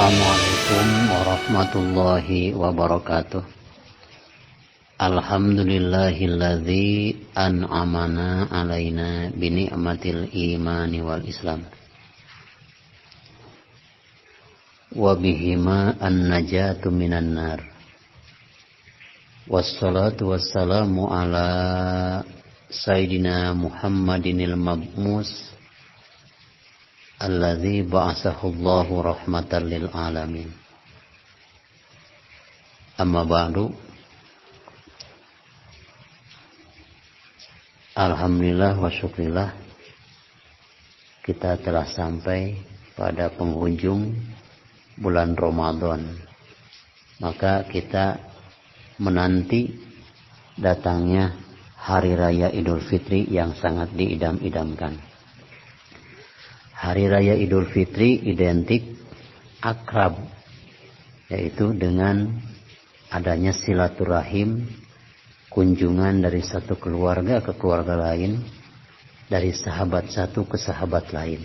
Assalamualaikum warahmatullahi wabarakatuh. Alhamdulillahilladzi an'amana alaina bini'matil imani wal islam. Wa bihima an-najatu minan nar. Wassalatu wassalamu ala Sayyidina Muhammadinil mab'us alladzi ba'atsahu Allahu rahmatan lil alamin. Amma ba'du. Alhamdulillah wa syukrillah, kita telah sampai pada penghujung bulan Ramadan. Maka kita menanti datangnya Hari Raya Idul Fitri yang sangat diidam-idamkan. Hari Raya Idul Fitri identik akrab, yaitu dengan adanya silaturahim, kunjungan dari satu keluarga ke keluarga lain, dari sahabat satu ke sahabat lain.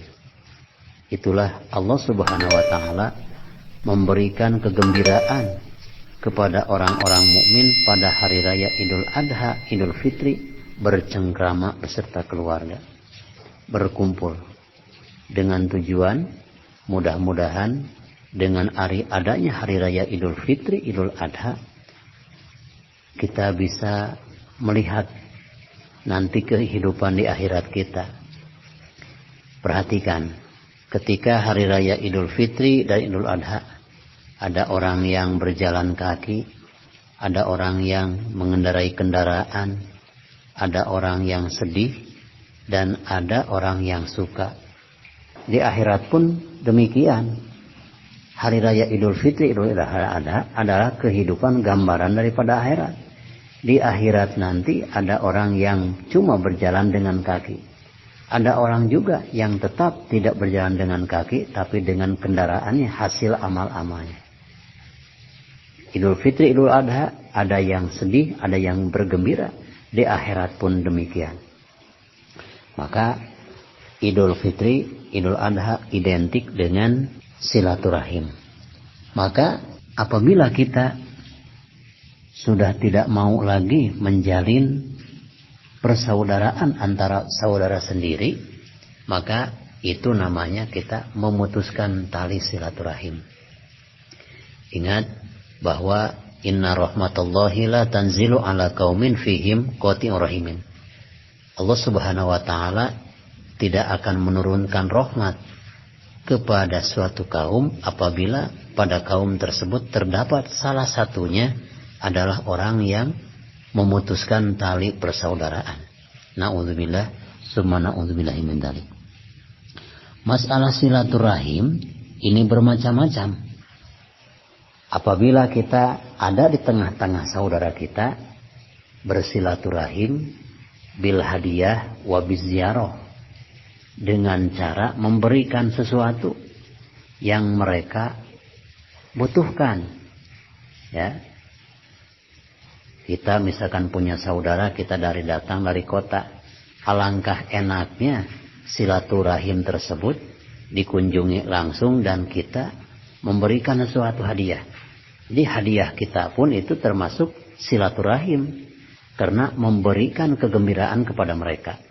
Itulah Allah Subhanahu wa Ta'ala memberikan kegembiraan kepada orang-orang mukmin pada hari raya Idul Adha, Idul Fitri, bercengkrama beserta keluarga, berkumpul dengan tujuan mudah-mudahan dengan adanya hari raya Idul Fitri, Idul Adha, kita bisa melihat nanti kehidupan di akhirat kita. Perhatikan, ketika hari raya Idul Fitri dan Idul Adha, ada orang yang berjalan kaki, ada orang yang mengendarai kendaraan, ada orang yang sedih, dan ada orang yang suka. Di akhirat pun demikian. Hari raya Idul Fitri, Idul Adha adalah kehidupan gambaran daripada akhirat. Di akhirat nanti ada orang yang cuma berjalan dengan kaki. Ada orang juga yang tetap tidak berjalan dengan kaki, tapi dengan kendaraannya hasil amal-amalnya. Idul Fitri, Idul Adha, ada yang sedih, ada yang bergembira. Di akhirat pun demikian. Maka Idul Fitri, Idul Adha identik dengan silaturahim. Maka apabila kita sudah tidak mau lagi menjalin persaudaraan antara saudara sendiri, maka itu namanya kita memutuskan tali silaturahim. Ingat bahwa inna rahmatallahi la tanzilu ala qaumin fihim qati'ur rahimin. Allah Subhanahu wa Ta'ala tidak akan menurunkan rahmat kepada suatu kaum apabila pada kaum tersebut terdapat salah satunya adalah orang yang memutuskan tali persaudaraan. Na'udzubillah summa na'udzubillahi min dzalik. Masalah silaturahim ini bermacam-macam. Apabila kita ada di tengah-tengah saudara kita, bersilaturahim bil hadiah wa biziarah, dengan cara memberikan sesuatu yang mereka butuhkan. Ya, kita misalkan punya saudara, kita datang dari kota, alangkah enaknya silaturahim tersebut dikunjungi langsung dan kita memberikan sesuatu hadiah. Jadi hadiah kita pun itu termasuk silaturahim, karena memberikan kegembiraan kepada mereka.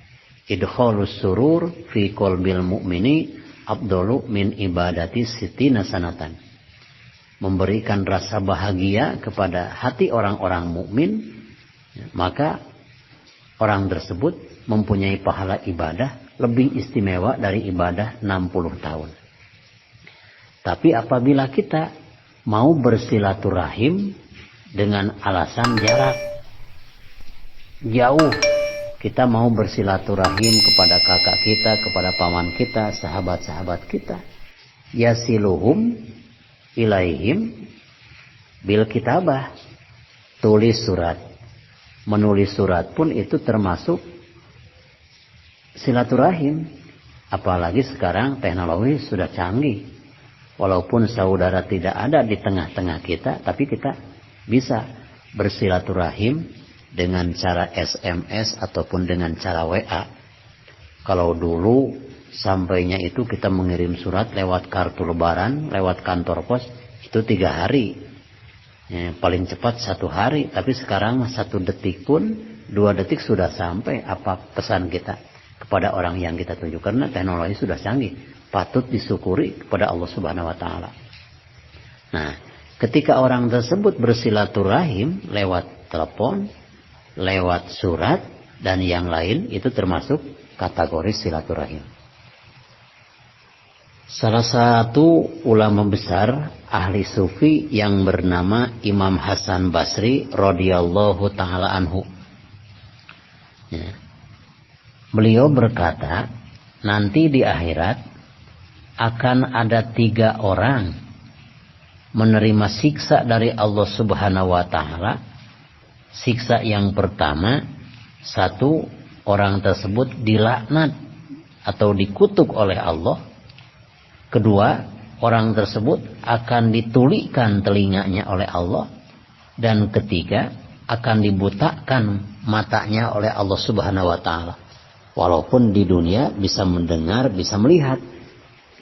Idkhalus surur fi qalbil mu'mini afdalu min ibadati sitina sanatan. Memberikan rasa bahagia kepada hati orang-orang mukmin, maka orang tersebut mempunyai pahala ibadah lebih istimewa dari ibadah 60 tahun. Tapi apabila kita mau bersilaturahim dengan alasan jarak jauh, kita mau bersilaturahim kepada kakak kita, kepada paman kita, sahabat-sahabat kita, yasiluhum ilaihim bil kitabah, tulis surat. Menulis surat pun itu termasuk silaturahim. Apalagi sekarang teknologi sudah canggih. Walaupun saudara tidak ada di tengah-tengah kita, tapi kita bisa bersilaturahim dengan cara SMS ataupun dengan cara WA. Kalau dulu sampainya itu kita mengirim surat lewat kartu lebaran, lewat kantor pos, itu 3 hari. Paling cepat 1 hari, tapi sekarang 1 detik pun, 2 detik sudah sampai apa pesan kita kepada orang yang kita tuju. Karena teknologi sudah canggih, patut disyukuri kepada Allah Subhanahu wa Ta'ala. Nah, ketika orang tersebut bersilaturahim lewat telepon, lewat surat, dan yang lain, itu termasuk kategori silaturahim. Salah satu ulama besar ahli sufi yang bernama Imam Hasan Basri radhiyallahu taala anhu. Beliau berkata, nanti di akhirat akan ada 3 orang menerima siksa dari Allah Subhanahu wa Ta'ala. Siksa yang pertama, 1, orang tersebut dilaknat atau dikutuk oleh Allah. Kedua, orang tersebut akan ditulikan telinganya oleh Allah. Dan ketiga, akan dibutakan matanya oleh Allah Subhanahu wa Ta'ala. Walaupun di dunia bisa mendengar, bisa melihat,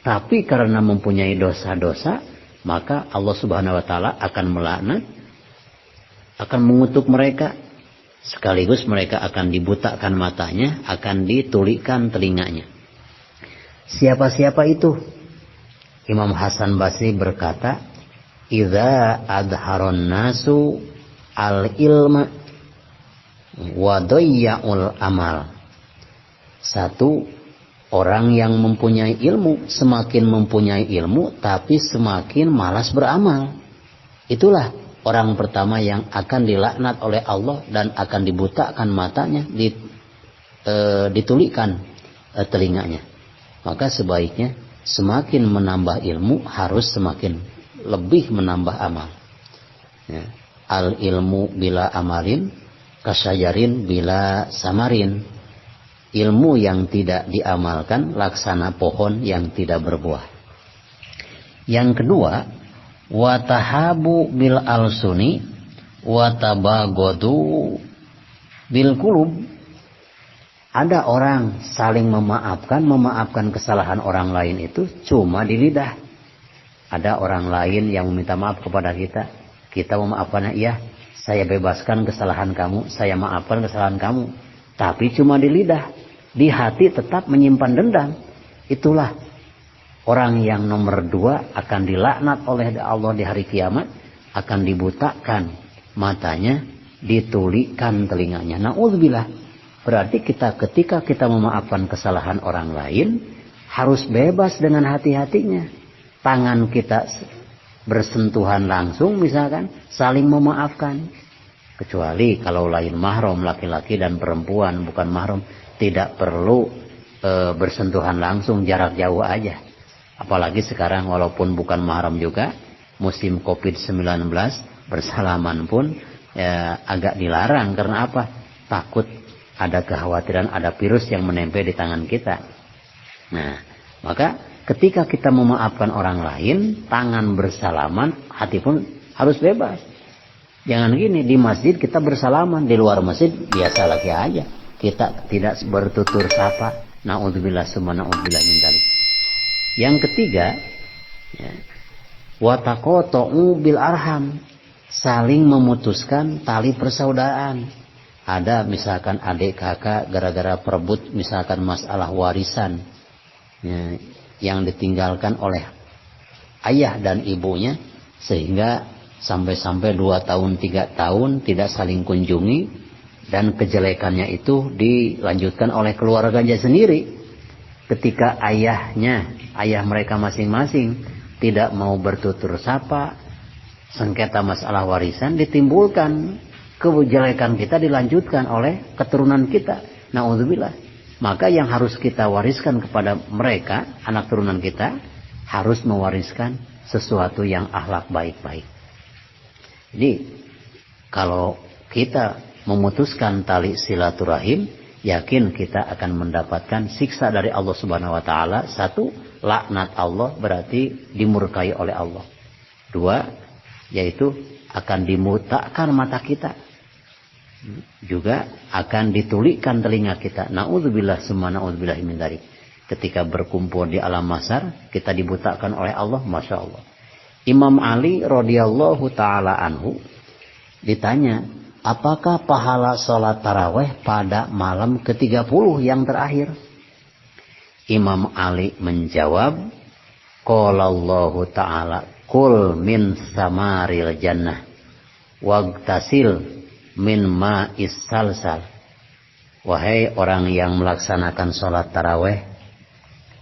tapi karena mempunyai dosa-dosa, maka Allah Subhanahu wa Ta'ala akan melaknat, akan mengutuk mereka, sekaligus mereka akan dibutakan matanya, akan ditulikan telinganya. Siapa-siapa itu? Imam Hasan Basri berkata, idza adharon nasu al-ilma wa dayya'ul amal. 1, orang yang mempunyai ilmu, semakin mempunyai ilmu tapi semakin malas beramal. Itulah orang pertama yang akan dilaknat oleh Allah dan akan dibutakan matanya, ditulikan telinganya. Maka sebaiknya semakin menambah ilmu harus semakin lebih menambah amal. Al ilmu bila amalin kasajarin bila samarin. Ilmu yang tidak diamalkan laksana pohon yang tidak berbuah. Yang kedua, watahabu bil alsuni watabagodu bil kulub. Ada orang saling memaafkan kesalahan orang lain itu cuma di lidah. Ada orang lain yang meminta maaf kepada kita, kita memaafkannya, iya, saya bebaskan kesalahan kamu, saya maafkan kesalahan kamu, tapi cuma di lidah. Di hati tetap menyimpan dendam. Itulah orang yang nomor 2 akan dilaknat oleh Allah di hari kiamat, akan dibutakan matanya, ditulikan telinganya. Na'udzubillah. Berarti ketika kita memaafkan kesalahan orang lain, harus bebas dengan hati-hatinya. Tangan kita bersentuhan langsung misalkan, saling memaafkan. Kecuali kalau lain mahram, laki-laki dan perempuan bukan mahram, tidak perlu bersentuhan langsung, jarak jauh aja. Apalagi sekarang walaupun bukan mahram juga, musim COVID-19, bersalaman pun agak dilarang. Karena apa? Takut ada kekhawatiran ada virus yang menempel di tangan kita. Nah, maka ketika kita memaafkan orang lain, tangan bersalaman, hati pun harus bebas. Jangan gini, di masjid kita bersalaman, di luar masjid biasa lagi aja. Kita tidak bertutur sapa. Na'udzubillah summa na'udzubillah min dzalik. Yang ketiga, wataqatu bil arham, saling memutuskan tali persaudaraan. Ada misalkan adik kakak gara-gara perebut misalkan masalah warisan yang ditinggalkan oleh ayah dan ibunya, sehingga sampai-sampai 2 tahun 3 tahun tidak saling kunjungi, dan kejelekannya itu dilanjutkan oleh keluarganya sendiri. Ketika ayah mereka masing-masing tidak mau bertutur sapa, sengketa masalah warisan ditimbulkan, kejelekan kita dilanjutkan oleh keturunan kita. Na'udzubillah. Maka yang harus kita wariskan kepada mereka, anak turunan kita, harus mewariskan sesuatu yang akhlak baik-baik. Jadi kalau kita memutuskan tali silaturahim, yakin kita akan mendapatkan siksa dari Allah Subhanahu wa Ta'ala. 1, laknat Allah, berarti dimurkai oleh Allah. 2, yaitu akan dimutakan mata kita, juga akan ditulikan telinga kita. Na'udzubillah summa na'udzubillah min dzalik. ketika berkumpul di alam mahsyar kita dibutakan oleh Allah, masya Allah. Imam Ali radhiyallahu taala anhu ditanya, apakah pahala sholat taraweh pada malam ke-30 yang terakhir? Imam Ali menjawab, qala Allahu ta'ala, kul min samaril jannah wagtasil min ma'is salsal. Wahai orang yang melaksanakan sholat taraweh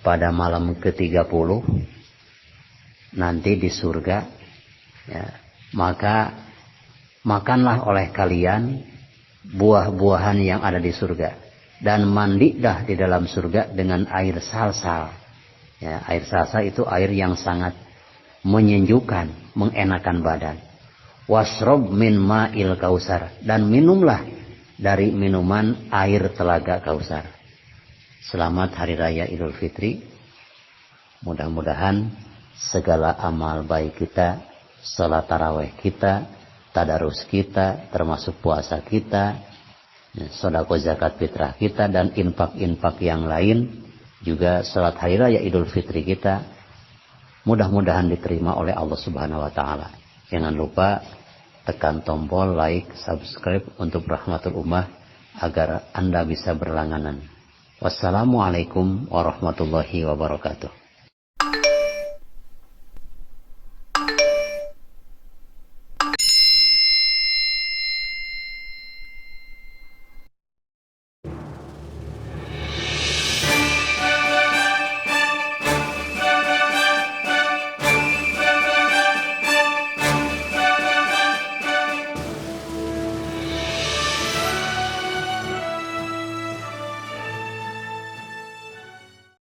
pada malam ke-30 nanti di surga, ya, maka makanlah oleh kalian buah-buahan yang ada di surga dan mandilah di dalam surga dengan air salsal. Ya, air salsal itu air yang sangat menyejukkan, mengenakan badan. Wasrob min ma'il kausar, dan minumlah dari minuman air telaga Kausar. Selamat Hari Raya Idul Fitri. Mudah-mudahan segala amal baik kita, salat taraweh kita, tadarus kita, termasuk puasa kita, sedekah zakat fitrah kita, dan infak-infak yang lain, juga salat Hari Raya Idul Fitri kita, mudah-mudahan diterima oleh Allah Subhanahu wa taala. Jangan lupa tekan tombol like, subscribe untuk Rahmatul Ummah agar Anda bisa berlangganan. Wassalamualaikum warahmatullahi wabarakatuh.